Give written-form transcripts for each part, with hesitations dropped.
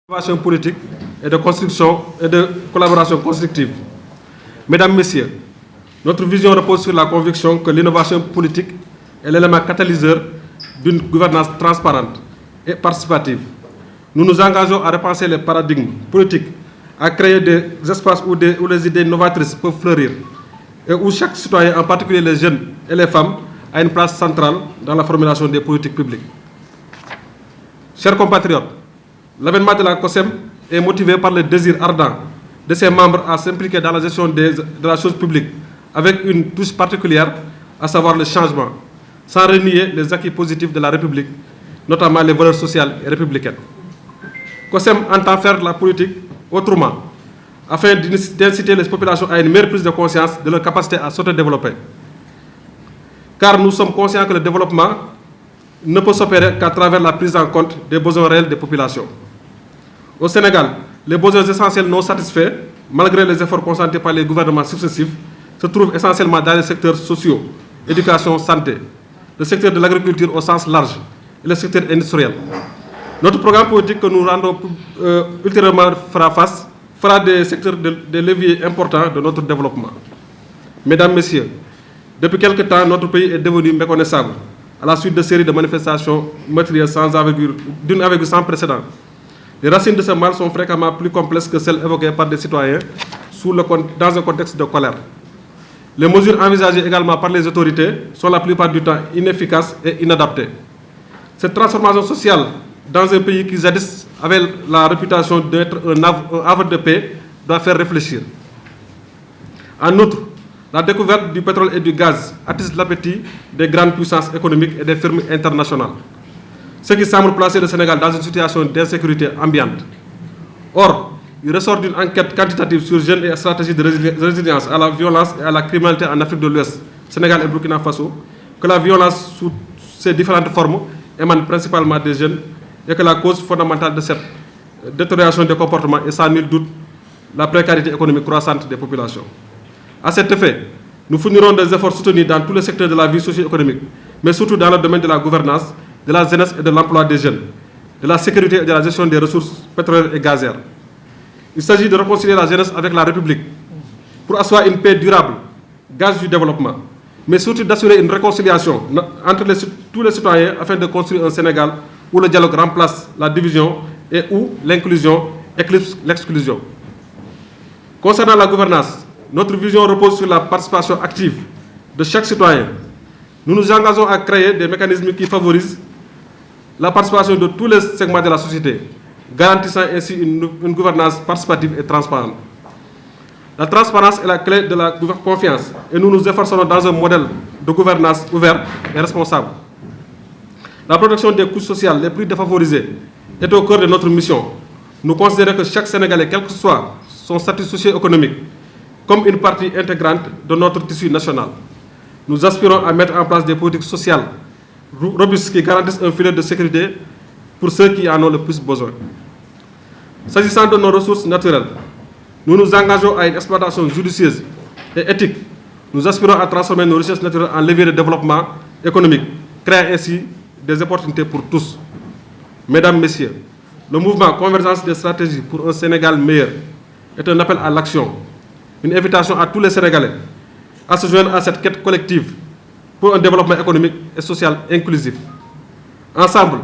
Innovation politique et de construction et de collaboration constructive. Mesdames, Messieurs, notre vision repose sur la conviction que l'innovation politique est l'élément catalyseur d'une gouvernance transparente et participative. Nous nous engageons à repenser les paradigmes politiques, à créer des espaces où les idées novatrices peuvent fleurir et où chaque citoyen, en particulier les jeunes et les femmes, a une place centrale dans la formulation des politiques publiques. Chers compatriotes, l'avènement de la COSEM est motivé par le désir ardent de ses membres à s'impliquer dans la gestion de la chose publique avec une touche particulière, à savoir le changement, sans renier les acquis positifs de la République, notamment les valeurs sociales et républicaines. COSEM entend faire de la politique autrement, afin d'inciter les populations à une meilleure prise de conscience de leur capacité à s'autodévelopper. Car nous sommes conscients que le développement ne peut s'opérer qu'à travers la prise en compte des besoins réels des populations. Au Sénégal, les besoins essentiels non satisfaits, malgré les efforts consentis par les gouvernements successifs, se trouvent essentiellement dans les secteurs sociaux, éducation, santé, le secteur de l'agriculture au sens large et le secteur industriel. Notre programme politique que nous rendons ultérieurement fera des secteurs des leviers importants de notre développement. Mesdames, Messieurs, depuis quelque temps, notre pays est devenu méconnaissable à la suite de séries de manifestations meurtrières d'une envergure sans précédent. Les racines de ce mal sont fréquemment plus complexes que celles évoquées par des citoyens dans un contexte de colère. Les mesures envisagées également par les autorités sont la plupart du temps inefficaces et inadaptées. Cette transformation sociale dans un pays qui jadis avait la réputation d'être un havre de paix doit faire réfléchir. En outre, la découverte du pétrole et du gaz attise l'appétit des grandes puissances économiques et des firmes internationales, ce qui semble placer le Sénégal dans une situation d'insécurité ambiante. Or, il ressort d'une enquête quantitative sur jeunes et stratégies de résilience à la violence et à la criminalité en Afrique de l'Ouest, Sénégal et Burkina Faso, que la violence sous ses différentes formes émane principalement des jeunes et que la cause fondamentale de cette détérioration des comportements est sans nul doute la précarité économique croissante des populations. À cet effet, nous fournirons des efforts soutenus dans tous les secteurs de la vie socio-économique, mais surtout dans le domaine de la gouvernance, de la jeunesse et de l'emploi des jeunes, de la sécurité et de la gestion des ressources pétrolières et gazières. Il s'agit de réconcilier la jeunesse avec la République pour asseoir une paix durable, gage du développement, mais surtout d'assurer une réconciliation entre tous les citoyens afin de construire un Sénégal où le dialogue remplace la division et où l'inclusion éclipse l'exclusion. Concernant la gouvernance, notre vision repose sur la participation active de chaque citoyen. Nous nous engageons à créer des mécanismes qui favorisent la participation de tous les segments de la société, garantissant ainsi une gouvernance participative et transparente. La transparence est la clé de la confiance et nous nous efforcerons dans un modèle de gouvernance ouvert et responsable. La protection des couches sociales les plus défavorisées est au cœur de notre mission. Nous considérons que chaque Sénégalais, quel que soit son statut socio-économique, comme une partie intégrante de notre tissu national. Nous aspirons à mettre en place des politiques sociales robustes qui garantissent un filet de sécurité pour ceux qui en ont le plus besoin. S'agissant de nos ressources naturelles, nous nous engageons à une exploitation judicieuse et éthique. Nous aspirons à transformer nos richesses naturelles en levier de développement économique, créant ainsi des opportunités pour tous. Mesdames, Messieurs, le mouvement Convergence des stratégies pour un Sénégal meilleur est un appel à l'action, une invitation à tous les Sénégalais à se joindre à cette quête collective pour un développement économique et social inclusif. Ensemble,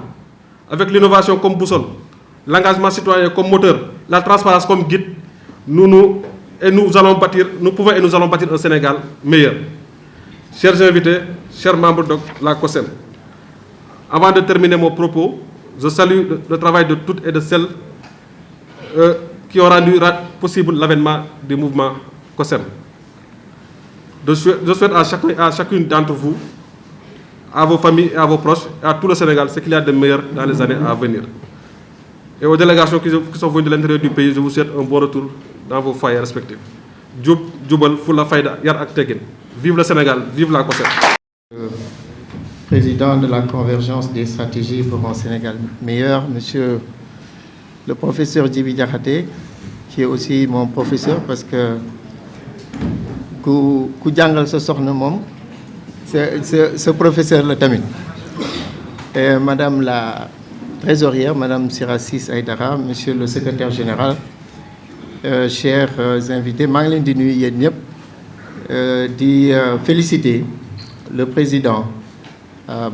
avec l'innovation comme boussole, l'engagement citoyen comme moteur, la transparence comme guide, nous pouvons et nous allons bâtir un Sénégal meilleur. Chers invités, chers membres de la COSEM, avant de terminer mon propos, je salue le travail de toutes et de celles qui ont rendu possible l'avènement du mouvement COSEM. Je souhaite à chacune d'entre vous, à vos familles et à vos proches, et à tout le Sénégal, ce qu'il y a de meilleur dans les années à venir. Et aux délégations qui sont venues de l'intérieur du pays, je vous souhaite un bon retour dans vos foyers respectifs. Djoub, Djoubal, Foula Fayda, Yar ak Teggin. Vive le Sénégal, vive la COSEM. Président de la Convergence des stratégies pour un Sénégal meilleur, monsieur le professeur Djibi Diakhaté, qui est aussi mon professeur parce que ku jàngal sa soxna moom ce professeur la tamit et madame la trésorière, Madame Sirassis Aïdara, Monsieur le secrétaire général, chers invités, maa ngi leen di nuyu yéen ñëpp di féliciter le président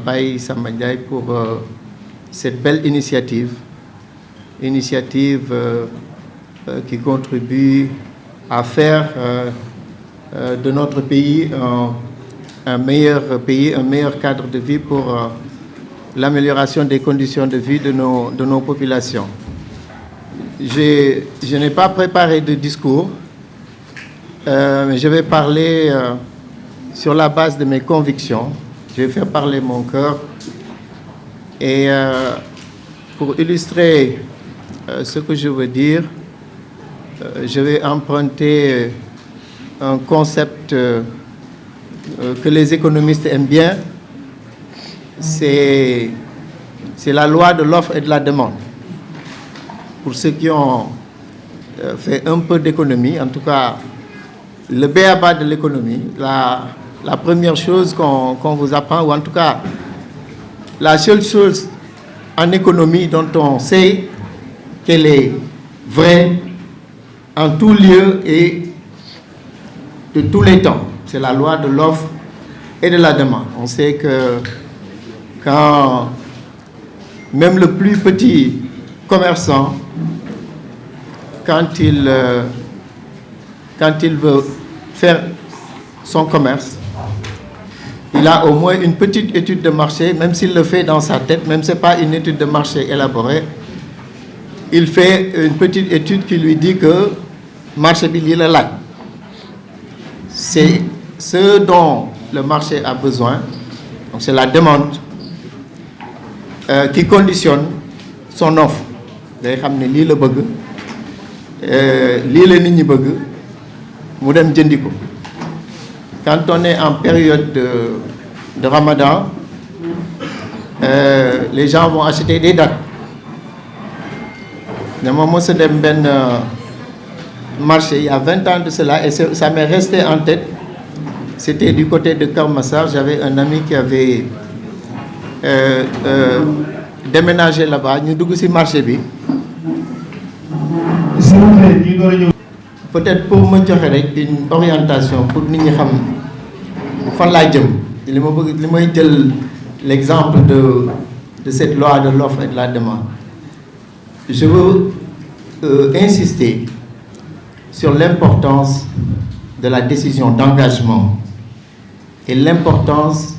Baye Samba Ndiaye pour cette belle initiative qui contribue à faire de notre pays un meilleur cadre de vie pour l'amélioration des conditions de vie de nos populations. Je n'ai pas préparé de discours, mais je vais parler sur la base de mes convictions. Je vais faire parler mon cœur. Et pour illustrer ce que je veux dire, je vais emprunter un concept que les économistes aiment bien. C'est la loi de l'offre et de la demande. Pour ceux qui ont fait un peu d'économie, en tout cas, le b.a.-ba de l'économie, la première chose qu'on vous apprend, ou en tout cas, la seule chose en économie dont on sait qu'elle est vraie en tout lieu et de tous les temps, c'est la loi de l'offre et de la demande. On sait que quand même le plus petit commerçant, quand il veut faire son commerce, il a au moins une petite étude de marché, même s'il le fait dans sa tête, même si ce n'est pas une étude de marché élaborée, il fait une petite étude qui lui dit que marché bi lii la laaj. C'est ce dont le marché a besoin, donc c'est la demande qui conditionne son offre. Day xam ne lii la bëgg, lii la nit ñi bëgg, mu dem jëndi ko. Quand on est en période de Ramadan, les gens vont acheter des dates. Je mos a dem benn marché il y a 20 ans de cela et ça m'est resté en tête. C'était du côté de Keur Massar. J'avais un ami qui avait déménagé là-bas. Ñu dugg ci marché bi. Peut-être pour ma joxe rek une orientation pour nit ñi xam fan laa jëm. Li may jël l'exemple de cette loi de l'offre et de la demande. Je veux insister sur l'importance de la décision d'engagement et l'importance,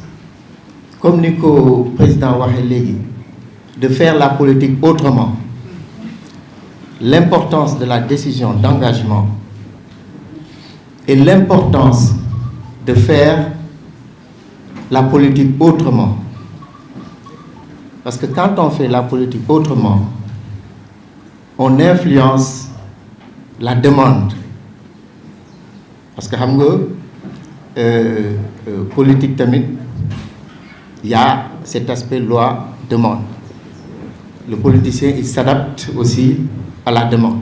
comme ni ko président waxee léegi, de faire la politique autrement. L'importance de la décision d'engagement et l'importance de faire la politique autrement. Parce que quand on fait la politique autrement, on influence la demande. Parce que xam nga politique tamit, il y a cet aspect loi-demande. Le politicien, il s'adapte aussi à la demande.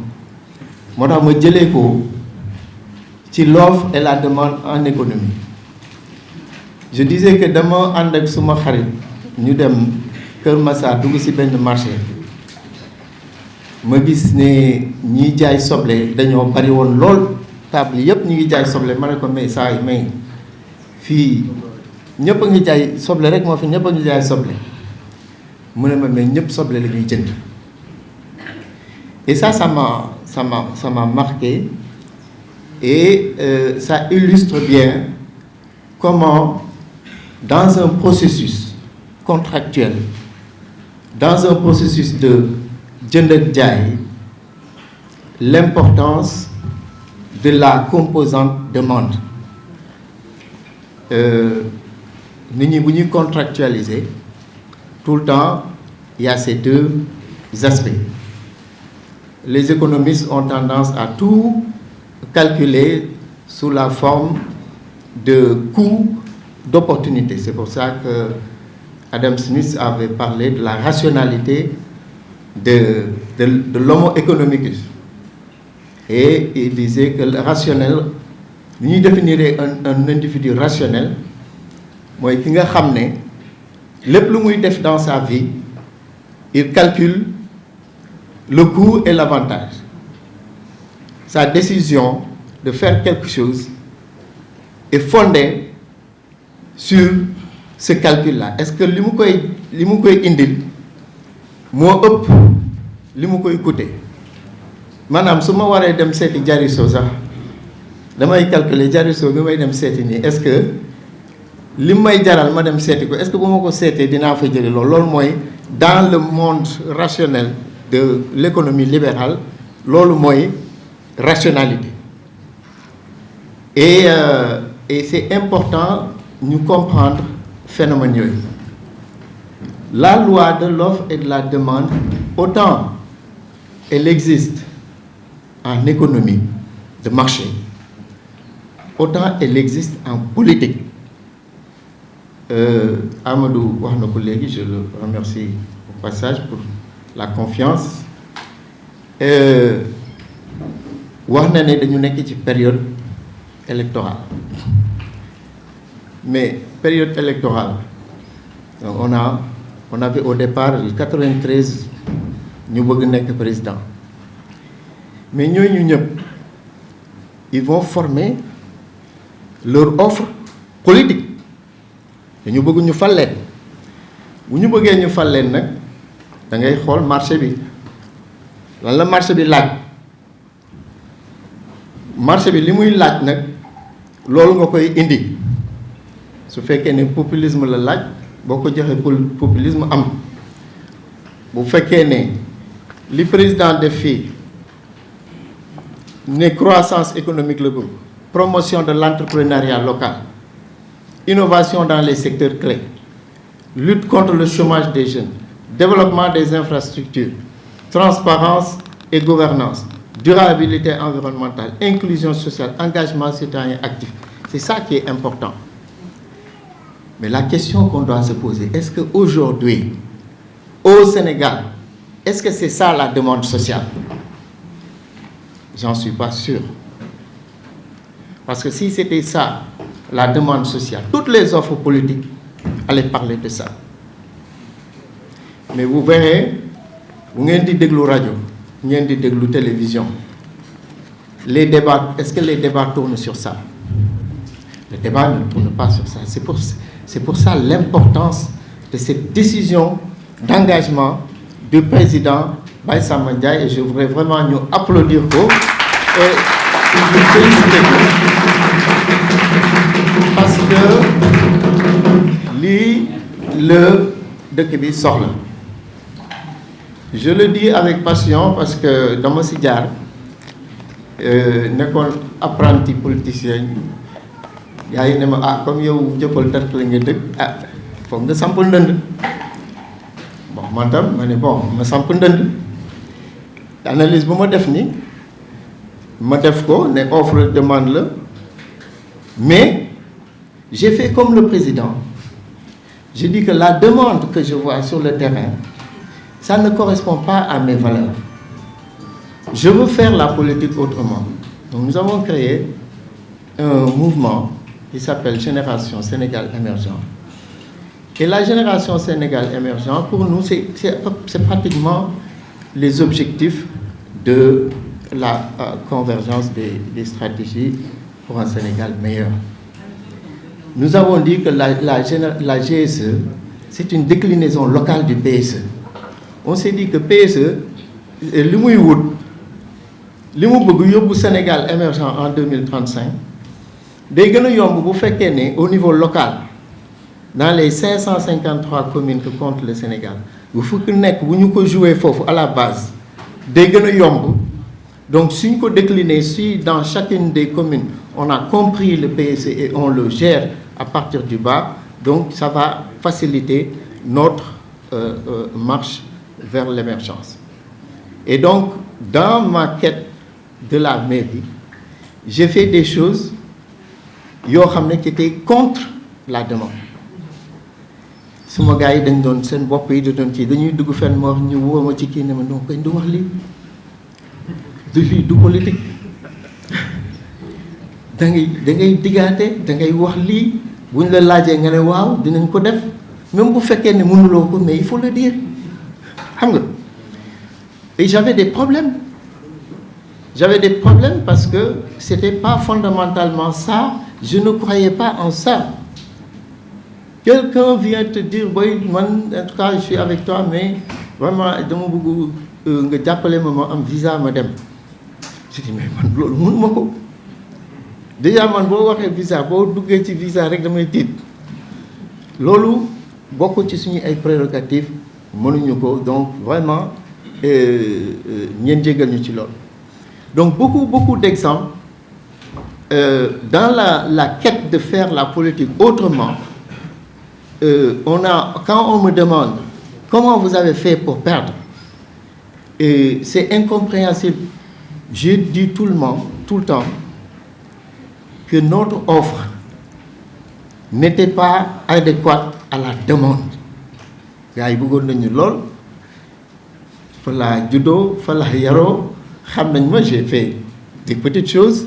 Moo tax ma jëlee ko ci l'offre et la demande en économie. Je disais que dama ànd ak suma xarit ñu dem Keur Massar dugg ci benn marché. Ma gis ne ñiy jaay soble dañoo bari woon lool, table yëpp ñu ngi jaay soble. Ma ne ko mais saa yi may fii ñëpp a ngi jaay soble rek moo fi ñëpp a ngi jaay soble. Mu ne ma mais ñëpp soble la ñuy jënd. Et ça m'a marqué et ça illustre bien comment dans un processus contractuel, dans un processus de jënd ak jaay, l'importance de la composante demande. Nit ñi bu ñuy contractualiser, tout le temps il y a ces deux aspects. Les économistes ont tendance à tout calculer sous la forme de coût d'opportunité. C'est pour ça que Adam Smith avait parlé de la rationalité de l'homo economicus. Et il disait que le rationnel, ni définirait un individu rationnel, mooy ki nga xam ne lépp lu muy def dans sa vie, il calcule le coût et l'avantage. Sa décision de faire quelque chose est fondée sur ce calcul-là. Est-ce que li mu koy indil moo ëpp li mu koy coûter maanaam su ma waree dem seeti Jariso sax damay calculer Jariso bi may dem seeti nii est-ce que li may jaral ma dem seeti ko est-ce que bu ma ko seetee dinaa fa jëlee loolu mooy dans le monde rationnel de l'économie libérale loolu mooy rationalité et c'est important ñu comprendre phénomène yooyu. La loi de l'offre et de la demande, autant elle existe en économie de marché, autant elle existe en politique. Amadou wax na ko léegi, je le remercie au passage pour la confiance. Wax na ne dañu nekk ci période électorale. Mais période électorale, donc on avait au départ 93 ñu bëgg nekk président mais ñooñu ñëpp ils vont former leur offre politique dañu bëgg ñu fal leen bu ñu bëggee ñu fal leen nag da ngay xool marché bi lan la marché bi laaj marché bi li muy laaj nag loolu nga koy indi su fekkee ne populisme la laaj boo ko joxee populisme am bu fekkee ne li président def fii ne croissance économique la bëgg promotion de l'entrepreneuriat local innovation dans les secteurs clés lutte contre le chômage des jeunes développement des infrastructures transparence et gouvernance durabilité environnementale inclusion sociale engagement citoyen actif c'est ça qui est important. Mais la question qu'on doit se poser, est-ce qu'aujourd'hui, au Sénégal, est-ce que c'est ça la demande sociale? J'en suis pas sûr. Parce que si c'était ça, la demande sociale, toutes les offres politiques allaient parler de ça. Mais vous verrez, vous avez dit déglu radio, vous avez dit déglu télévision. Les débats, est-ce que les débats tournent sur ça? Les débats ne tournent pas sur ça. C'est pour ça l'importance de cette décision d'engagement du président Baye Samba Ndiaye et je voudrais vraiment nous applaudir pour et nous féliciter parce que lii le dëkk bi soxla. Je le dis avec passion parce que dama si jaar nekkoon apprenti politicien yaa ngi ne ma ah comme yow jëppal tart la nga dëkk ah foog nga samp ndënd bon man tam ma ne bon ma samp ndënd analyse bu ma def ni ma def ko ne offre demande la mais j'ai fait comme le président je dis que la demande que je vois sur le terrain ça ne correspond pas à mes valeurs je veux faire la politique autrement donc nous avons créé un mouvement qui s'appelle Génération Sénégal Émergent. Et la Génération Sénégal Émergent, pour nous, c'est pratiquement les objectifs de la convergence des stratégies pour un Sénégal meilleur. Nous avons dit que la GSE, c'est une déclinaison locale du PSE. On s'est dit que PSE, li muy wut li mu bëgg yóbbu Sénégal émergent en 2035 day gën a yomb bu fekkee ne au niveau local dans les 553 communes que compte le Sénégal bu fukk nekk bu ñu ko jouer foofu à la base day gën a yomb donc suñ ko décliner si dans chacune des communes on a compris le PSE et on le gère à partir du bas donc ça va faciliter notre marche vers l'émergence. Et donc dans ma quête de la mairie j'ai fait des choses yoo xam ne qui étaient contre la demande suma gars yi dañ doon seen bopp yi da doon kii dañuy dugg fenn ma wax ñu woo ma ci kii ne ma non koy du wax lii du politique da ngay diggaate da ngay wax lii buñ la laajee nga ne waaw dinañ ko def même bu fekkee ne mënuloo ko mais il faut le dire Et j'avais des problèmes. J'avais des problèmes parce que ce n'était pas fondamentalement ça. Je ne croyais pas en ça. Quelqu'un vient te dire, oui, en tout cas, je suis avec toi, mais vraiment, je veux un visa, madame. Je dis, mais man, déjà, man, si je visa, si je visa, je vais dire. Lolo, beaucoup de choses sont prérogatives, donc vraiment, donc beaucoup d'exemples dans la quête de faire la politique autrement. Quand on me demande comment vous avez fait pour perdre, c'est incompréhensible. Je dis tout le temps, que notre offre n'était pas adéquate à la demande. J'ai fait des petites choses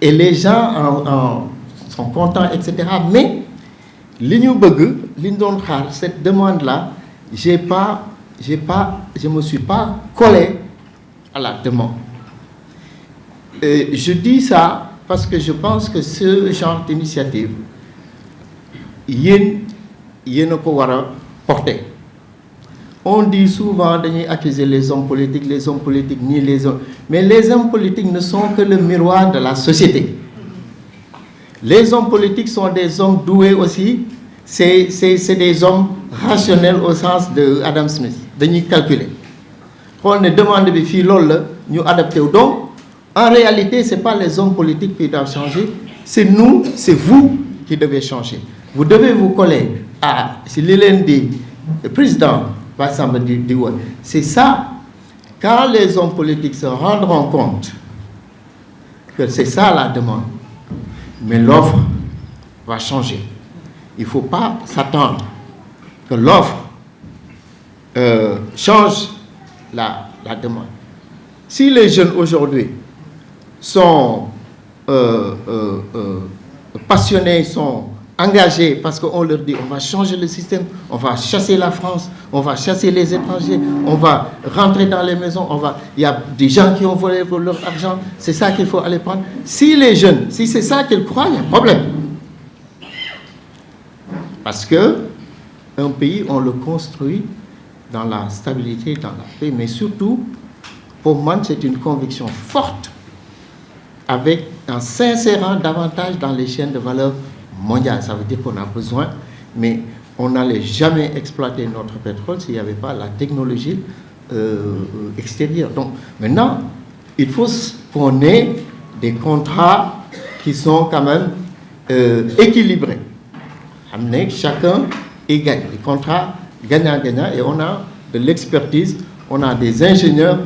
et les gens sont contents, etc. Mais cette demande-là, je me suis pas collé à la demande. Je dis ça parce que je pense que ce genre d'initiative, il y a porter. On dit souvent d'accuser les hommes politiques, ni les hommes. Mais les hommes politiques ne sont que le miroir de la société. Les hommes politiques sont des hommes doués aussi. C'est des hommes rationnels au sens de Adam Smith. Ils calculer. On demande de faire nous adapter. Donc, en réalité, ce n'est pas les hommes politiques qui doivent changer. C'est nous, c'est vous qui devez changer. Vous devez vous coller à, si l'élève dit, le président, c'est ça, quand les hommes politiques se rendront compte que c'est ça la demande, mais l'offre va changer. Il ne faut pas s'attendre que l'offre change la demande. Si les jeunes aujourd'hui sont passionnés, sont engagés parce qu'on leur dit on va changer le système, on va chasser la France, on va chasser les étrangers, on va rentrer dans les maisons, il y a des gens qui ont volé leur argent, c'est ça qu'il faut aller prendre. Si les jeunes, si c'est ça qu'ils croient, il y a un problème. Parce que un pays, on le construit dans la stabilité, dans la paix, mais surtout, pour moi, c'est une conviction forte en s'insérant davantage dans les chaînes de valeur mondiales. Ça veut dire qu'on a besoin, mais on n'allait jamais exploiter notre pétrole s'il n'y avait pas la technologie extérieure. Donc maintenant, il faut qu'on ait des contrats qui sont quand même équilibrés. Chacun est gagnant. Les contrats gagnant-gagnant, et on a de l'expertise, on a des ingénieurs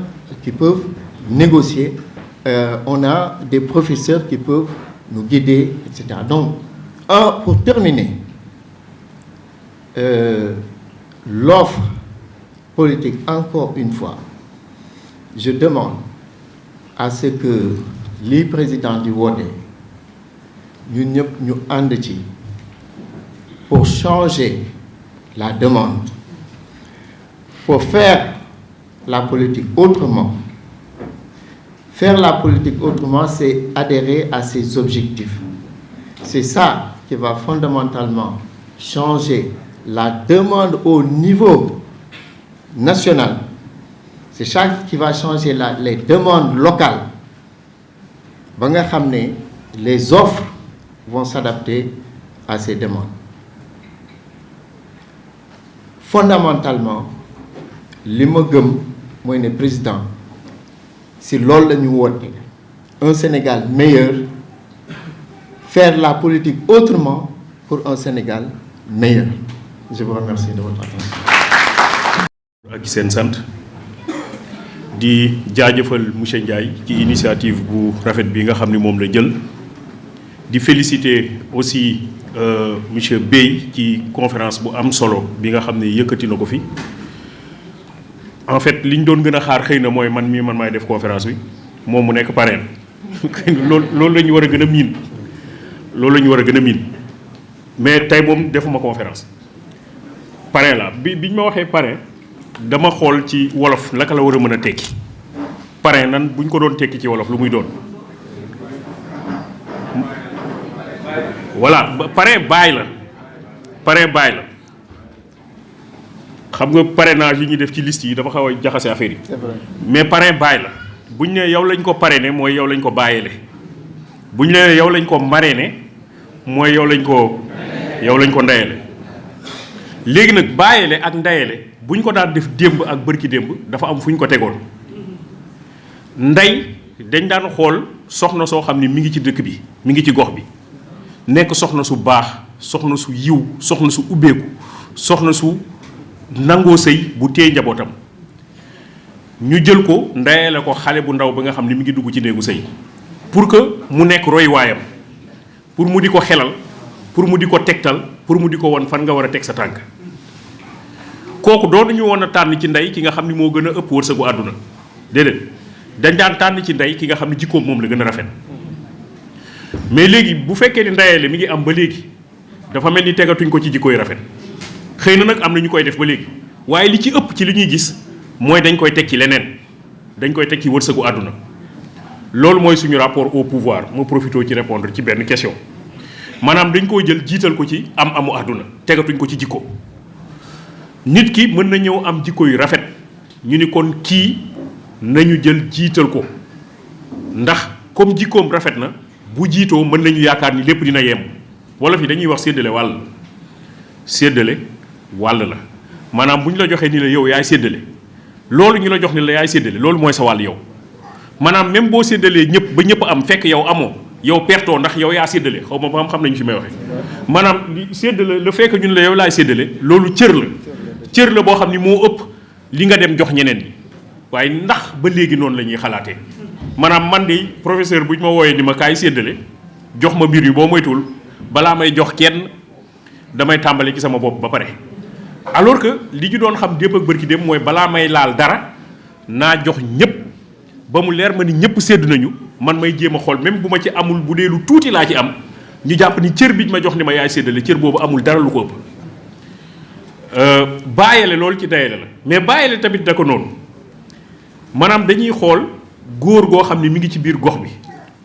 qui peuvent négocier, on a des professeurs qui peuvent nous guider, etc. Donc, pour terminer, l'offre politique, encore une fois, je demande à ce que les présidents du WODE, nous andeti pour changer la demande, pour faire la politique autrement. Faire la politique autrement, c'est adhérer à ses objectifs. C'est ça qui va fondamentalement changer la demande au niveau national. C'est ça qui va changer les demandes locales. Les offres vont s'adapter à ces demandes. Fondamentalement, le président, c'est l'ordre de nous un Sénégal meilleur, faire la politique autrement pour un Sénégal meilleur. Je vous remercie de votre attention. ak seen sant di jaajëfal monsieur Ndiaye ci initiative bu rafet bi nga xam ni moom la jël di féliciter aussi monsieur Bey ci conférence bu am solo bi nga xam ne yëkkati na ko fi en fait li ñu doon gën a xaar xëy na mooy man maay def conférence bi moom mu nekk parrain loolu la ñu war a gën a miin loolu la ñu war a gën a miin mais tey moom defuma conférence parrain la bi ñu ma waxee parrain dama xool ci wolof naka la war a mën a tekki parrain nan buñ ko doon tekki ci wolof lu muy doon voilà parrain baay la xam nga parrainage yi ñuy def ci liste yi dafa xaw a jaxase affaire yi mais parrain baay la buñ ne yow lañ ko parrainé mooy yow lañ ko bàyyele buñ ne yow lañ ko marrainé mooy yow lañ ko ndeyale léegi nag bàyyele ak ndeyale buñ ko daan def démb ak bërki démb dafa am fu ñu ko tegoon ndey dañ daan xool soxna soo xam ni mi ngi ci dëkk bi mi ngi ci gox bi nekk soxna su baax soxna su yiw soxna su ubbeeku soxna su nangoo sëy bu téye njabootam ñu jël ko ndeyale ko xale bu ndaw ba nga xam ni mi ngi dugg ci néegu sëy pour que mu nekk roy waayam pour mu di ko xelal pour mu di ko tegtal pour mu di ko won fan nga war a teg sa tànk kooku doonuñu woon a tànn ci ndey ki nga xam ni moo gën a ëpp wërsëgu àdduna déedéet dañ daan tànn ci ndey ki nga xam ne jikkoom moom la gën a rafet mais léegi bu fekkee ni ndeyale mi ngi am ba léegi dafa mel ni tegatuñ ko ci jikkooy rafet xëy na nag am na ñu koy def ba léegi waaye li ci ëpp ci li ñuy gis mooy dañ koy teg ci leneen dañ koy teg ci wërsëgu àdduna loolu mooy suñu rapport au pouvoir ma profité ci répondre ci benn question maanaam dañ koo jël jiital ko ci amu àdduna tegatuñ ko ci jikko nit ki mën na ñëw am jikko yu rafet ñu ni kon kii nañu jël jiital ko ndax comme jikkoom rafet na bu jiitoo mën nañu yaakaar ni lépp dina yem wala fi dañuy wax séddale wàll la maanaam bu ñu la joxee ni la yow yaay séddale loolu ñu la jox ni la yaay séddale loolu mooy sa wàll yow maanaam même boo séddalee ñëpp ba ñëpp am fekk yow amoo yow pertoo ndax yow yaa séddale xaw ma ba xam nañu fi may waxee maanaam li séddale le fait que ñun la yow laay séddale loolu cër la boo xam ni moo ëpp li nga dem jox ñeneen ñi waaye ndax ba léegi noonu la ñuy xalaatee maanaam man de professeur bu ñu ma wooyee ni ma kaay séddale jox ma mbir yi boo moytuwul balaa may jox kenn damay tàmbali ci sama bopp ba pare alors que li ñu doon xam démb ak bërki dem mooy balaa may laal dara naa jox ñëpp ba mu leer ma ni ñëpp sédd nañu man may jéem a xool même bu ma ci amul bu dee lu tuuti laa ci am ñu jàpp ni cër bi ñu ma jox ni ma yaay séddale cër boobu amul dara lu ko ëpp bàyyele loolu ci dayele la mais bàyyele tamit da ko noonu maanaam dañuy xool góor goo xam ne mi ngi ci biir gox bi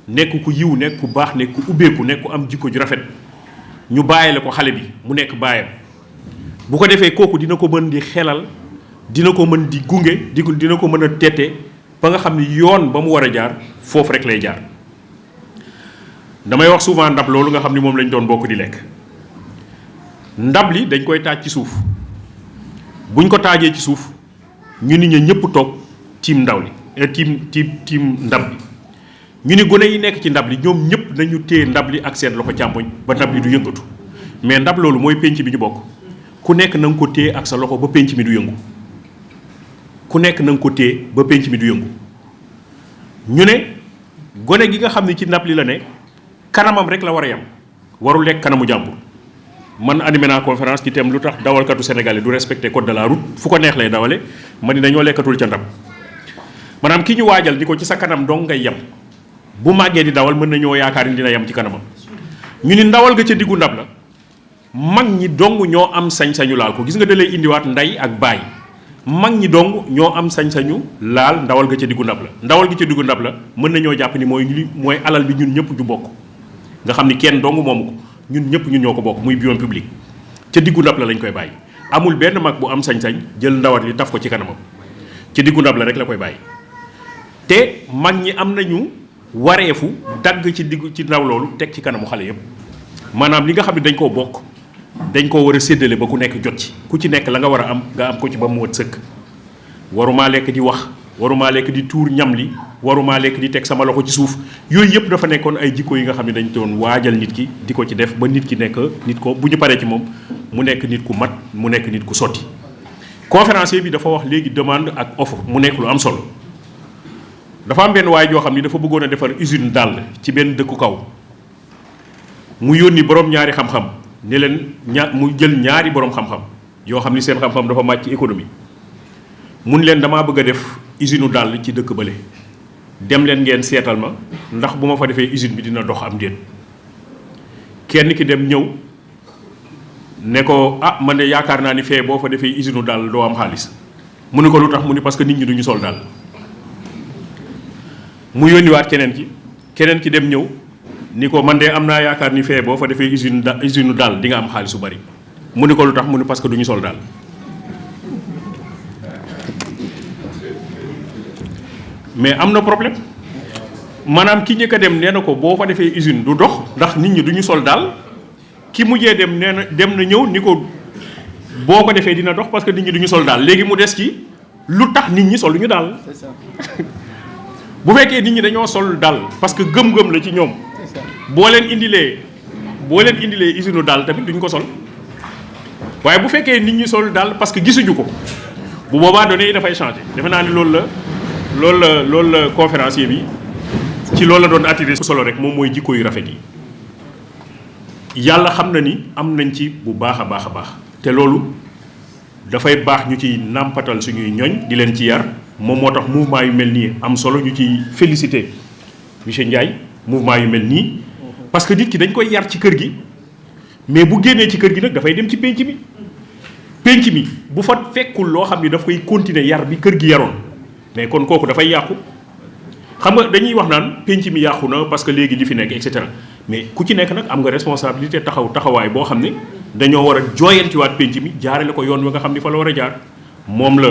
nekk ku yiw nekk ku baax nekk ku ubbeeku nekk ku am jikko ju rafet ñu bàyyele ko xale bi mu nekk baayam bu ko defee kooku dina ko mën di xelal dina ko mën di gunge dina ko mën a tette ba nga xam ni yoon ba mu war a jaar foofu rek lay jaar damay wax souvent ndab loolu nga xam ni moom lañ doon bokk di lekk ndab li dañ koy taaj ci suuf buñ ko taajee ci suuf ñu ni ña ñëpp toog tiim ndaw li tiim ndab li ñu ni gone yi nekk ci ndab li ñoom ñëpp nañu téye ndab li ak seen loxo càmmoñ ba ndab li du yëngatu mais ndab loolu mooy penc bi ñu bokk ku nekk na nga ko téye ak sa loxo ba penc mi du yëngu ku nekk na nga ko téye ba penc mi du yëngu ñu ne gone gi nga xam ne ci ndab li la ne kanamam rek la war a yam warul lekk kanamu jàmbur man animé naa conférence ci thème lu tax dawalkatu sénégalais du respecté code de la route fu ko neex lay dawale ma ni dañoo lekkatul ca ndab maanaam ki ñu waajal ni ko ci sa kanam dong ngay yem bu màggee di dawal mën nañoo yaakaar ni dina yem ci kanamam ñu ni ndawal ga ca diggu ndab la mag ñi dong ñoo am sañ-sañu laal ko gis nga da lay indiwaat ndey ak baay mag ñi dong ñoo am sañ-sañu laal ndawal ga ca diggu ndab la ndawal gi ca diggu ndab la mën nañoo jàpp ni mooy alal bi ñun ñëpp ñu bokk nga xam ni kenn dong moomu ko ñun ñëpp ñun ñoo ko bokk muy bien public ca diggu ndab la lañ koy bàyyi amul benn mag bu am sañ-sañ jël ndawal li taf ko ci kanamam ca diggu ndab la rek la koy bàyyi te mag ñi am nañu wareefu dagg ci diggu ci ndaw loolu teg ci kanamu xale yëpp maanaam li nga xam ne dañ koo bokk dañ koo war a séddale ba ku nekk jot ci ku ci nekk la nga war a am nga am ko ci ba mu wët sëkk warumaa lekk di wax warumaa lekk di tuur ñam li warumaa lekk di teg sama loxo ci suuf yooyu yëpp dafa nekkoon ay jikko yi nga xam ne dañ doon waajal nit ki di ko ci def ba nit ki nekk nit ko bu ñu paree ci moom mu nekk nit ku mat mu nekk nit ku sotti conférencier bi dafa wax léegi demande ak offre mu nekk lu am solo dafa am benn waay joo xam ni dafa bëggoon a defar usine dàll ci benn dëkku kaw mu yónni borom ñaari xam-xam ne leen mu jël ñaari borom xam-xam yoo xam ni seen xam-xam dafa màcc ci économie mun leen damaa bëgg a def usine dàll ci dëkk bële dem leen ngeen seetal ma ndax bu ma fa defee usine bi dina dox am déet kenn ki dem ñëw ne ko ah man de yaakaar naa ni fee boo fa defee usine dàll doo am xaalis mu ni ko lu tax mu ni parce que nit ñi duñu sol daal. mu yónniwaat keneen ki dem ñëw ni ko man de am naa yaakaar ni fee boo fa defee usine daal di nga am xaalis su bari mu ni ko lu tax mu ni parce que duñu sol daal. mais am na problème maanaam ki njëkk a dem nee na ko boo fa defee usine du dox ndax nit ñi duñu sol daal ki mujjee dem nee na dem na ñëw ni ko boo ko defee dina dox parce que nit ñi duñu sol daal léegi mu des ci lu tax nit ñi soluñu daal. C'est ça. bu fekkee nit ñi dañoo sol daal parce que gëm-gëm la ci ñoom boo leen indilee usine daal tamit duñ ko sol waaye bu fekkee nit ñi sol daal parce que gisuñu ko bu boobaa données yi dafay changer defe naa ni loolu la conférencier bi ci loolu la doon attiré solo rek moom mooy jikko yu rafet yi yàlla xam na ni am nañ ci bu baax a baax a baax te loolu dafay baax ñu ci nàmpatal suñuy ñoñ di leen ci yar moom moo tax mouvement yu mel nii am solo ñu ci félicité monsieur Ndiaye mouvement yu mel nii parce que nit ki dañ koy yar ci kër gi mais bu génnee ci kër gi nag dafay dem ci pénc mi bu fa fekkul loo xam ni daf koy continuer yar bi kër gi yaroon mais kon kooku dafay yàqu xam nga dañuy wax naan pénc mi yàqu na parce que léegi li fi nekk et cetera mais ku ci nekk nag am nga responsabilité taxawaay boo xam ne dañoo war a jooyantiwaat pénc mi jaarale ko yoon wi nga xam ni fa la war a jaar moom la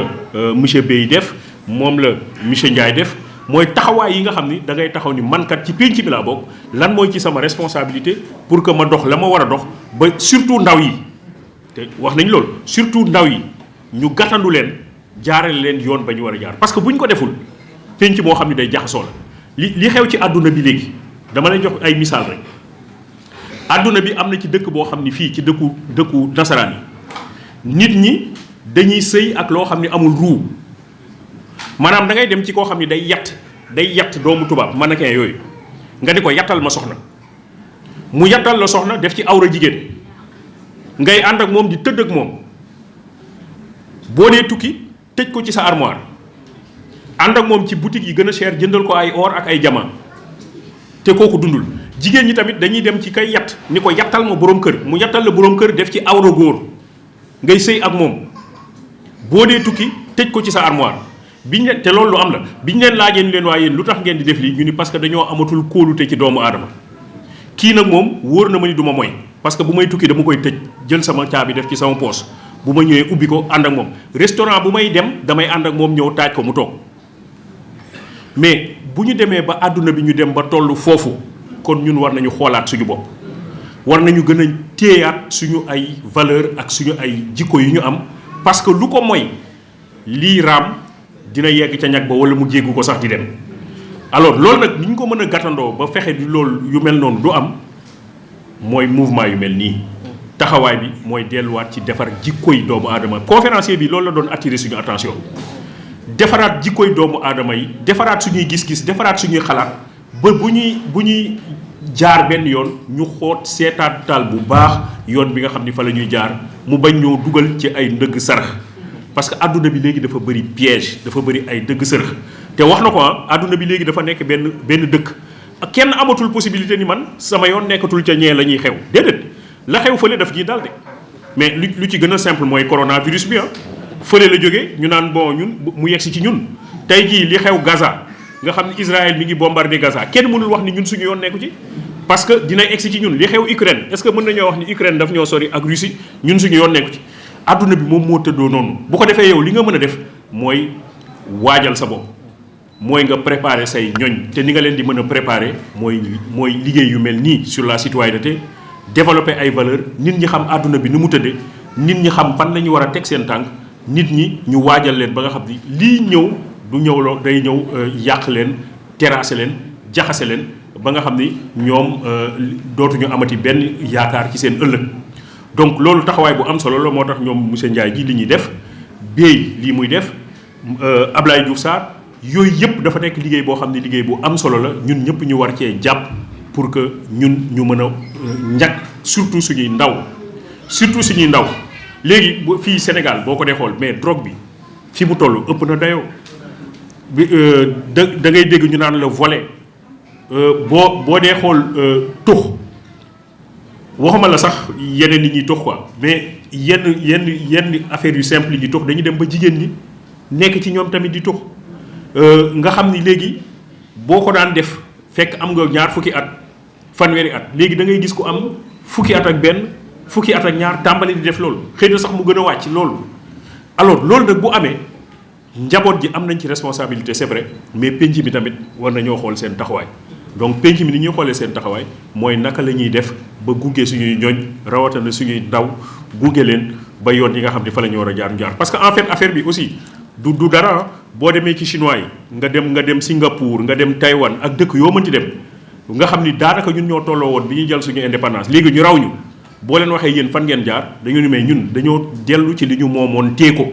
monsieur Bey def moom la monsieur Ndiaye def mooy taxawaay yi nga xam ni da ngay taxaw ni mankat ci pénc mi laa bokk lan mooy ci sama responsabilité pour que ma dox la ma war a dox ba surtout ndaw yi te wax nañ loolu surtout ndaw yi ñu gàttandu leen jaarale leen yoon ba ñu war a jaar parce que bu ñu ko deful pénc moo xam ne day jaxasoo la li xew ci àdduna bi léegi dama lay jox ay misaal rek àdduna bi am na ci dëkk boo xam ni fii ci dëkku nasaraan yi nit ñi dañuy sëy ak loo xam ne amul ruu maanaam da ngay dem ci koo xam ne day yatt doomu tubaab mannequin yooyu nga di ko yattal ma soxna mu yattal la soxna def ci awra jigéen ngay ànd ak moom di tëdd ak moom boo dee tukki tëj ko ci sa armoire ànd ak moom ci boutique yi gën a cher jëndal ko ay or ak ay diamant te kooku dundul jigéen ñi tamit dañuy dem ci kay yatt ni ko yattal ma boroom kër mu yattal la boroom kër def ci awra góor ngay sëy ak moom boo dee tukki tëj ko ci sa armoire te loolu lu am la biñ leen laajee ni leen waaye yéen lu tax ngeen di def lii ñu ni parce que dañoo amatul kóolute ci doomu aadama kii nag moom wóor na ma ni du ma mooy parce que bu may tukki dama koy tëj jël sama caabi def ci sama poos bu ma ñëwee ubbi ko ànd ak moom restaurant bu may dem damay ànd ak moom ñëw taaj ko mu toog mais bu ñu demee ba àdduna bi ñu dem ba toll foofu kon ñun war nañu xoolaat suñu bopp war nañu gën a téyaat suñu ay valeur ak suñu ay jikko yu ñu am parce que lu ko mooy lii raam dina yegg ca ñag ba wala mu jéggu ko sax di dem alors loolu nag ni ñu ko mën a gàttandoo ba fexe di loolu yu mel noonu du am mooy mouvement yu mel nii taxawaay bi mooy delluwaat ci defar jikkoy doomu aadama conférencier bi loolu la doon attirer suñu attention defaraat jikkoy doomu aadama yi defaraat suñuy gis-gis defaraat suñuy xalaat ba bu ñuy jaar benn yoon ñu xoot seetaatal bu baax yoon bi nga xam ni fa la ñuy jaar mu bañ ñoo dugal ci ay ndëgg sarax parce que adduna bi léegi dafa bëri piège dafa bëri ay dëgg sërëx te wax na ko adduna bi léegi dafa nekk benn dëkk kenn amatul possibilité ni man sama yoon nekkatul ca ñee la ñuy xew déedéet la xew fële daf ñuy dal de mais lu ci gën a simple mooy coronavirus bi fële la jógee ñu naan bon ñun mu yegsi ci ñun tey jii li xew Gaza nga xam ne Israël mi ngi bombardé Gaza kenn mënul wax ni ñun suñu yoon nekku ci parce que dina egsi ci ñun li xew Ukraine est-ce que mën nañoo wax ni Ukraine daf ñoo sori ak Russie ñun suñu yoon nekku ci adduna bi moom moo tëddoo noonu bu ko defee yow li nga mën a def mooy waajal sa bopp mooy nga préparer say ñoñ te ni nga leen di mën a préparer mooy liggéey yu mel nii sur la citoyenneté développer ay valeurs nit ñi xam adduna bi ni mu tëddee nit ñi xam fan la ñu war a teg seen tànk nit ñi ñu waajal leen ba nga xam ni lii ñëw du ñëw loo day ñëw yàq leen terrasser leen jaxase leen ba nga xam ni ñoom dootuñu amati benn yaakaar ci seen ëllëg donc loolu taxawaay bu am solo la moo tax ñoom monsieur Ndiaye ji li ñuy def Bey lii muy def Ablaye Diouf Sarr yooyu yëpp dafa nekk liggéey boo xam ne liggéey bu am solo la ñun ñëpp ñu war cee jàpp pour que ñun ñu mën a njëkk surtout suñuy ndaw léegi fii Sénégal boo ko dee xool mais drogue bi fi mu toll ëpp na dayoo bi da ngay dégg ñu naan la volet boo dee xool tux waxuma la sax yeneen nit ñi tux quoi mais yenn affaires yu simple yi tux dañu dem ba jigéen ñi nekk ci ñoom tamit di tux nga xam ni léegi boo ko daan def fekk am nga ñaar fukki at fanweeri at léegi da ngay gis ku am fukki at ak benn fukki at ak ñaar tàmbali di def loolu xëy na sax mu gën a wàcc loolu. alors loolu nag bu amee njaboot ji am nañ ci responsabilité c'est vrai mais penc mi tamit war nañoo xool seen taxawaay donc penc mi ni ñuy xoolee seen taxawaay mooy naka la ñuy def ba gunge suñuy ñooñ rawatina suñuy ndaw gunge leen ba yoon yi nga xam ne fa la ñu war a jaar jaar parce que en fait affaire bi aussi du dara boo demee ci chinois yi nga dem Singapour nga dem Taïwan ak dëkk yoo mënti dem nga xam ni daanaka ñun ñoo tolloo woon bi ñuy jël suñu indépendance léegi ñu raw ñu boo leen waxee yéen fan ngeen jaar dañu ni mais ñun dañoo dellu ci li ñu moomoon tee ko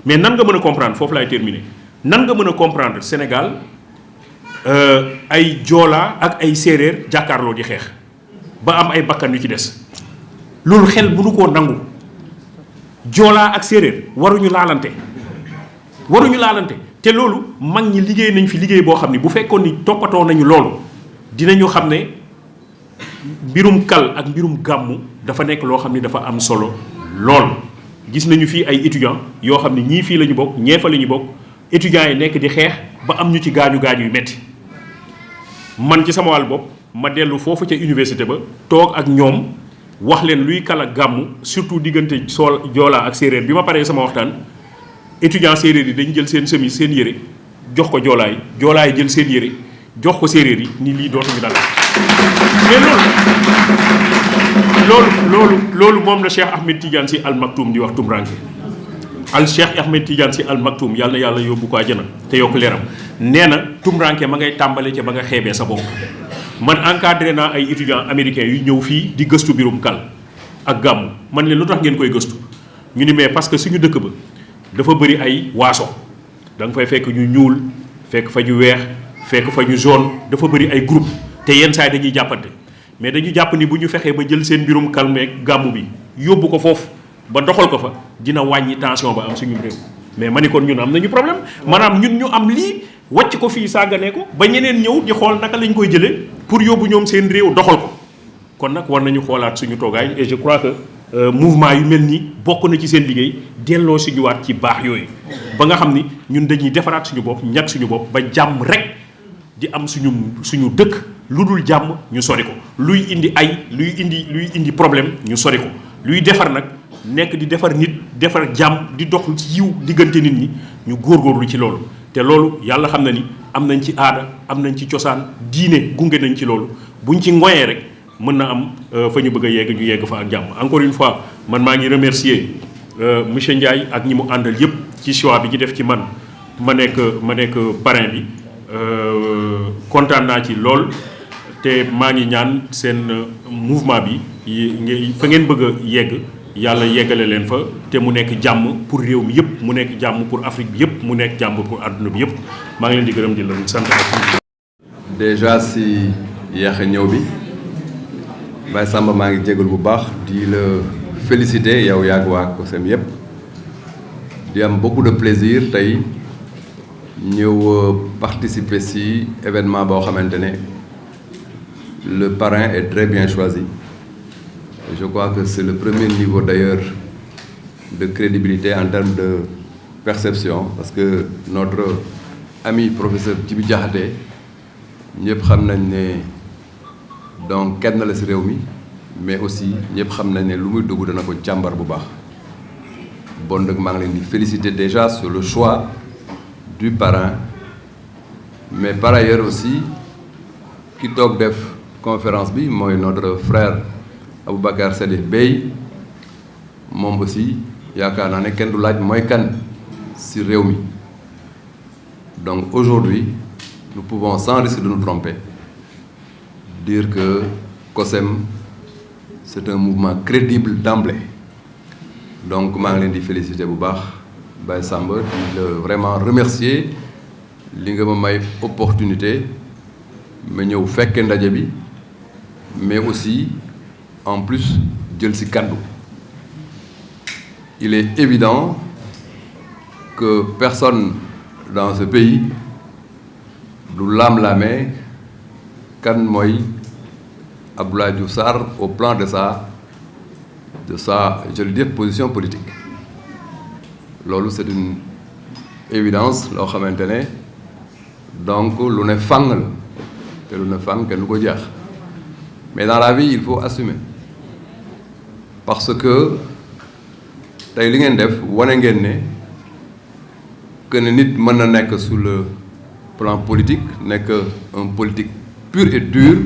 mais nan nga mën a comprendre foofu laay terminer nan nga mën a comprendre Sénégal ay joolaa ak ay séeréer jàkkaarloo di xeex ba am ay bakkan yu ci des loolu xel mënu koo nangu joolaa ak séeréer waruñu laalante te loolu mag ñi liggéey nañ fi liggéey boo xam ni bu fekkoon ni toppatoo nañu loolu dinañu xam ne mbirum kal ak mbirum gàmmu dafa nekk loo xam ni dafa am solo lool. gis nañu fii ay étudiants yoo xam ne ñii fii la ñu bokk ñee fa la ñu bokk étudiants yi nekk di xeex ba am ñu ci gaañu yu metti man ci sama wàll bopp ma dellu foofu ca université ba toog ak ñoom wax leen luy kal ak gàmmu surtout diggante joolaa ak séeréer bi ma paree sama waxtaan étudiants séeréer yi dañu jël seen semis seen yére jox ko joolaay jël seen yére jox ko séeréer yi ni lii dootuñu dal mais loolu moom la Cheikh Ahmed Tidiane Sy Al Maktoum di wax tumranke Cheikh Ahmed Tidiane Sy Al Maktoum yàlla na yàlla yóbbu ko àjjana te yokk leeram nee na tumranke ma ngay tàmbale ca ba nga xeebee sa bopp man encadré naa ay étudiants américains yu ñëw fii di gëstu birum kal ak gàmmu man leen lu tax ngeen koy gëstu ñu ni mais parce que suñu dëkk ba dafa bëri ay waaso da nga fay fekk ñu ñuul fekk fa ñu weex fekk fa ñu jaune dafa bëri ay groupe te yenn saa yi dañuy jàppante mais dañu jàpp ni bu ñu fexee ba jël seen mbirum kalmeeg gàmmu bi yóbbu ko foofu ba doxal ko fa dina wàññi tension ba am suñu réew mais ma ni kon ñun am nañu problème maanaam ñun ñu am lii wàcc ko fii sàgganee ko ba ñeneen ñëw di xool naka lañ koy jëlee pour yóbbu ñoom seen réew doxal ko kon nag war nañu xoolaat suñu toogaay et je crois que mouvement yu mel nii bokk na ci seen liggéey delloo suñu waat ci baax yooyu ba nga xam ni ñun dañuy defaraat suñu bopp ñàkk suñu bopp ba jàmm rek di am suñu dëkk lu dul jàmm ñu sori ko luy indi luy indi problème ñu sori ko luy defar nag nekk di defar nit defar jàmm di dox ci yiw diggante nit ñi ñu góorgóorlu ci loolu te loolu yàlla xam na ni am nañ ci aada am nañ ci cosaan diine gunge nañ ci loolu buñ ci ngoyee rek mën na am fa ñu bëgg a yegg ñu yegg fa ak jàmm encore une fois man maa ngi remercier monsieur Ndiaye ak ñi mu àndal yépp ci choix bi ñu def ci man ma nekk parrain bi kontaan naa ci lool te maa ngi ñaan seen mouvement bi fa ngeen bëgg a yegg yàlla yeggale leen fa te mu nekk jàmm pour réew mi yëpp mu nekk jàmm pour Afrique bi yëpp mu nekk jàmm pour àdduna bi yëpp maa ngi leen di gërëm di la sant. déjà si yéex a ñëw bi Baye Samba maa ngi jégalu bu baax di la féliciter yow yaag waa COSEM yëpp di am beaucoup de plaisir tey ñëw participer si événement boo xamante ne le parrain est très bien choisi. Je crois que c'est le premier niveau d'ailleurs de crédibilité en termes de perception parce que notre ami professeur Djibi Diakhaté ñëpp xam nañ ne donc kenn la ci réew mi mais aussi ñëpp xam nañ ne lu muy dugg dana ko càmbar bu baax bon nag maa ngi leen di féliciter déjà sur le choix du parrain mais par ailleurs aussi ki toog def conférence bi mooy notre frère Aboubacar Sadikh Bèye moom aussi yaakaar naa ne kenn du laaj mooy kan ci réew mi donc aujourd'hui nous pouvons sans risque de nous tromper dire que COSEM c'est un mouvement crédible d'emblée donc maa ngi leen di féliciter bu baax Baye Samba di la vraiment remercier li nga ma may opportunité ma ñëw fekke ndaje bi mais aussi en plus jël ci kàddu il est évident que personne dans ce pays du laam-laamee kan mooy Abdoulaye Diouf Sarr au plan de sa je le dis position politique loolu c'est une évidence loo xamante ne donc lu ne fang la te lu ne fang kenn du ko jeex mais dans la vie il faut assumer parce que tey li ngeen def wane ngeen ne que ne nit mën na nekk sur le plan politique nekk un politique pur et dur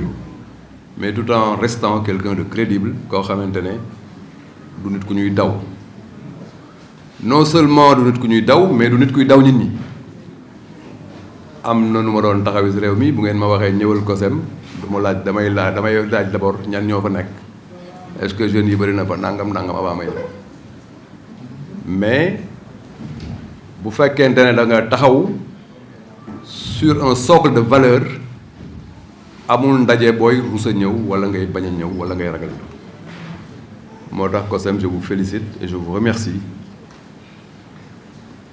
mais tout en restant quelqu'un de crédible koo xamante ne du nit ku ñuy daw non seulement du nit ku ñuy daw mais du nit kuy daw nit ñi am na nu ma doon taxawee si réew mi bu ngeen ma waxee ñëwal COSEM du ma laaj damay laaj d'abord ñan ñoo fa nekk est-ce que jeunes yi bëri na fa nangam avant may mais bu fekkente ne da nga taxaw sur un socle de valeur amul ndaje booy rusa ñëw wala ngay bañ a ñëw wala ngay ragal ñëw moo tax COSEM je vous félicite et je vous remercie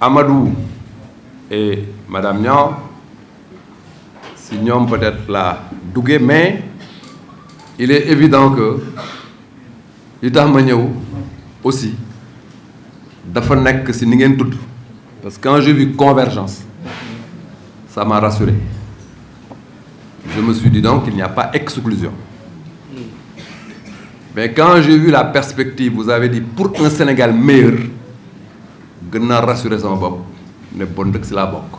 Amadou et Madame Niang si ñoom peut-être la duggee mais il est évident que li tax ma ñëw aussi dafa nekk si ni ngeen tudd parce que quand j'ai vu convergence ça m'a rassuré je me suis dit donc qu'il n'y a pas exclusion mais quand j'ai vu la perspective vous avez dit pour un Sénégal meilleur gën naa rassuré sama bopp ne bon dëkk si laa bokk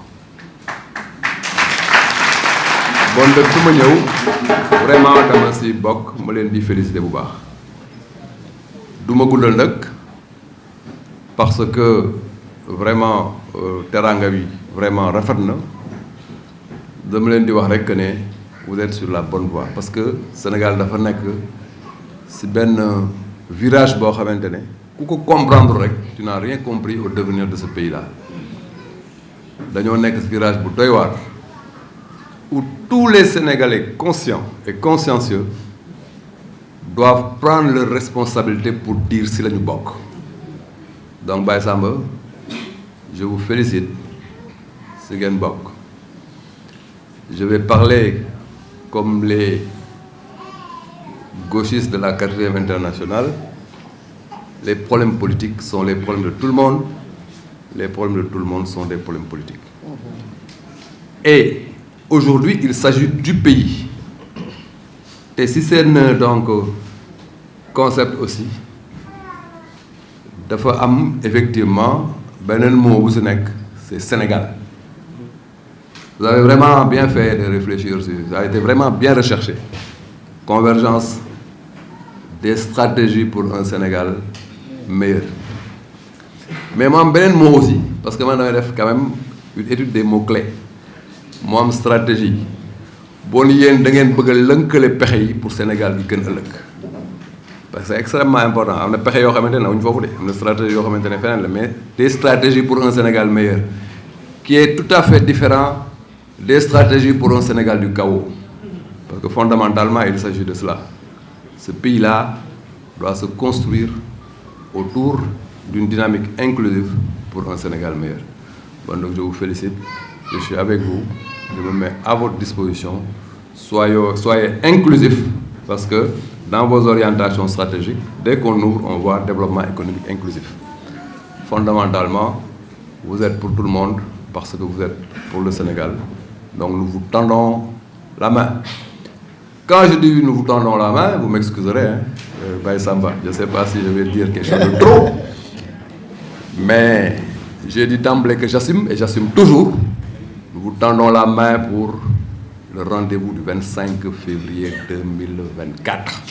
bon dëkk su ma ñëw vraiment dama si bokk ma leen di féliciter bu baax du ma guddal nag parce que vraiment teranga bi vraiment rafet na dama leen di wax rek ne vous êtes sur la bonne voie parce que Sénégal dafa nekk si benn virage boo xamante ne ku ko comprendre rek tu n'as rien compris au devenir de ce pays-là dañoo nekk si virage bu doy waar où tous les Sénégalais conscients et consciencieux doivent prendre leurs responsabilités pour dire si la ñu bokk donc Baye Samba je vous félicite si ngeen bokk je vais parler comme les gauchistes de la 4e internationale les problèmes politiques sont les problèmes de tout le monde les problèmes de tout le monde sont des problèmes politiques et aujourd'hui il s'agit du pays et si c'est donc concept aussi dafa am effectivement beneen mot bu si nekk c'est Sénégal vous avez vraiment bien fait de réfléchir ça a été vraiment bien recherché convergence des stratégies pour un Sénégal meilleur mais mu am beneen mot aussi parce que man damay def quand même une étude des mots-clés mu am stratégie boo ni yéen da ngeen bëgg a lënkale pexe yi pour Sénégal bi gën ëllëg parce que c'est extrêmement important am na pexe yoo xamante ne wuñ foofu de am na stratégie yoo xamante ne feneen la mais des stratégies pour un Sénégal meilleur qui est tout à fait différent des stratégies pour un Sénégal du chaos parce que fondamentalement il s'agit de cela ce pays-là doit se construire autour d'une dynamique inclusive pour un Sénégal meilleur bon donc je vous félicite je suis avec vous je me mets à votre disposition soyez inclusifs parce que dans vos orientations stratégiques dès qu'on ouvre on voit développement économique inclusif fondamentalement vous êtes pour tout le monde parce que vous êtes pour le Sénégal donc nous vous tendons la main quand je dis nous vous tendons la main vous m'excuserez Baye Samba je ne sais pas si je vais dire quelque chose de trop mais j'ai dit d'emblée que j'assume et j'assume toujours nous vous tendons la main pour le rendez-vous du 25 février 2024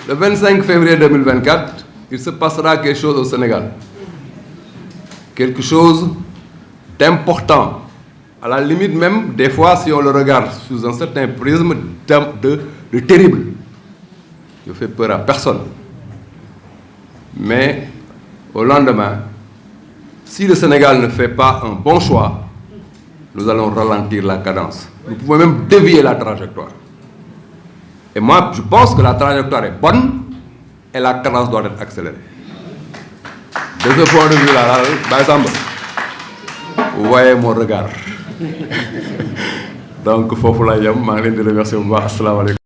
le 25 février 2024 il se passera quelque chose au Sénégal quelque chose d'important à la limite même des fois si on le regarde sous un certain prisme de terrible je fais peur à personne mais au lendemain si le Sénégal ne fait pas un bon choix nous allons ralentir la cadence nous pouvons même dévier la trajectoire et moi je pense que la trajectoire est bonne et la cadence doit être accélérée de ce point de vue là Baye Samba vous voyez mon regard donc foofu la yem maa ngi leen di remercier bu baax asalaamaaleykum